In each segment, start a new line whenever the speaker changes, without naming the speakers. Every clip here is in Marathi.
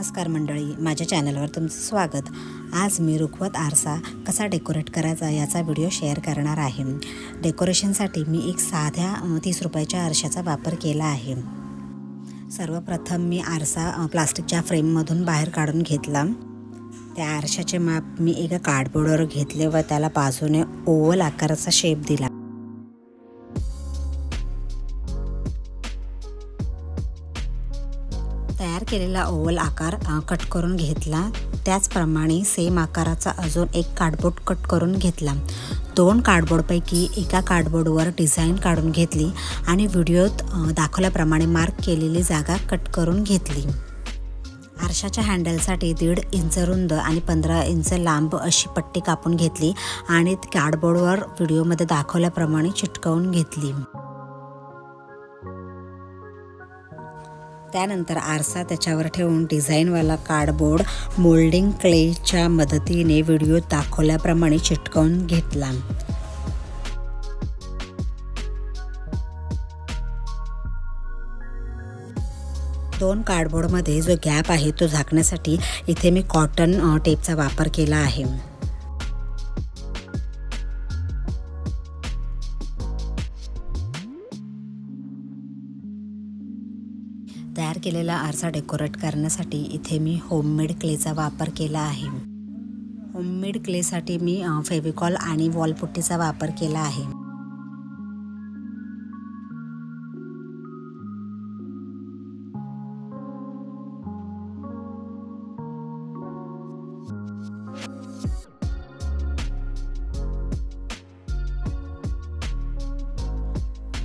नमस्कार मंडळी, माझ्या चॅनलवर तुमचं स्वागत। आज मी रुखवत आरसा कसा डेकोरेट करायचा याचा व्हिडिओ शेअर करणार आहे। डेकोरेशनसाठी मी एक साध्या 30 रुपयाच्या आरशाचा वापर केला आहे। सर्वप्रथम मी आरसा प्लास्टिकच्या फ्रेममधून बाहेर काढून घेतला। त्या आरशाचे माप मी एका कार्डबोर्डवर घेतले व त्याला बाजूने ओव्हल आकाराचा शेप दिला। तयार केलेला ओव्हल आकार कट करून घेतला। त्याचप्रमाणे सेम आकाराचा अजून एक कार्डबोर्ड कट करून घेतला। दोन कार्डबोर्डपैकी एका कार्डबोर्डवर डिझाईन काढून घेतली आणि व्हिडिओत दाखवल्याप्रमाणे मार्क केलेली जागा कट करून घेतली। आरशाच्या हँडलसाठी 1.5 इंच रुंद आणि 15 इंच लांब अशी पट्टी कापून घेतली आणि कार्डबोर्डवर व्हिडिओमध्ये दाखवल्याप्रमाणे चिटकवून घेतली। त्यानंतर आरसा त्याच्यावर ठेवून डिझाईनवाला कार्डबोर्ड मोल्डिंग क्लेच्या मदतीने व्हिडिओत दाखवल्याप्रमाणे चिटकवून घेतला। दोन कार्डबोर्डमध्ये जो गॅप आहे तो झाकण्यासाठी इथे मी कॉटन टेपचा वापर केला आहे। तयार केलेला आरसा डेकोरेट करण्यासाठी इथे मी होममेड क्लेचा वापर केला आहे। होममेड क्लेसाठी मी फेविकॉल आणि वॉलपुट्टीचा वापर केला आहे।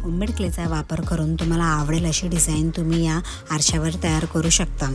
होममेड क्लेचा वापर करून तुम्हाला आवडेल अशी डिझाईन तुम्ही या आरशावर तयार करू शकता।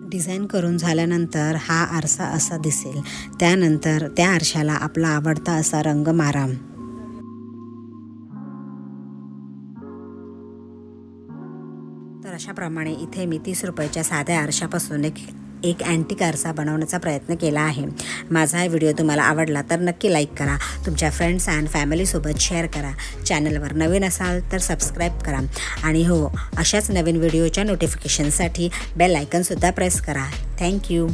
डिझाईन करून झाल्यानंतर हा आरसा असा दिसेल। त्यानंतर त्या आरशाला आपला आवडता असा रंग मारा। तर अशा प्रमाणे इथे मी 30 रुपयाच्या साध्या आरशापासून एक अँटिक आरसा बनवण्याचा प्रयत्न केला आहे। माझा हा व्हिडिओ तुम्हाला आवडला तर नक्की लाईक करा, तुमच्या फ्रेंड्स अँड फॅमिलीसोबत शेअर करा। चॅनलवर नवीन असाल तर सबस्क्राईब करा आणि हो, अशाच नवीन व्हिडिओच्या नोटिफिकेशनसाठी बेल आयकॉनसुद्धा प्रेस करा। थँक्यू।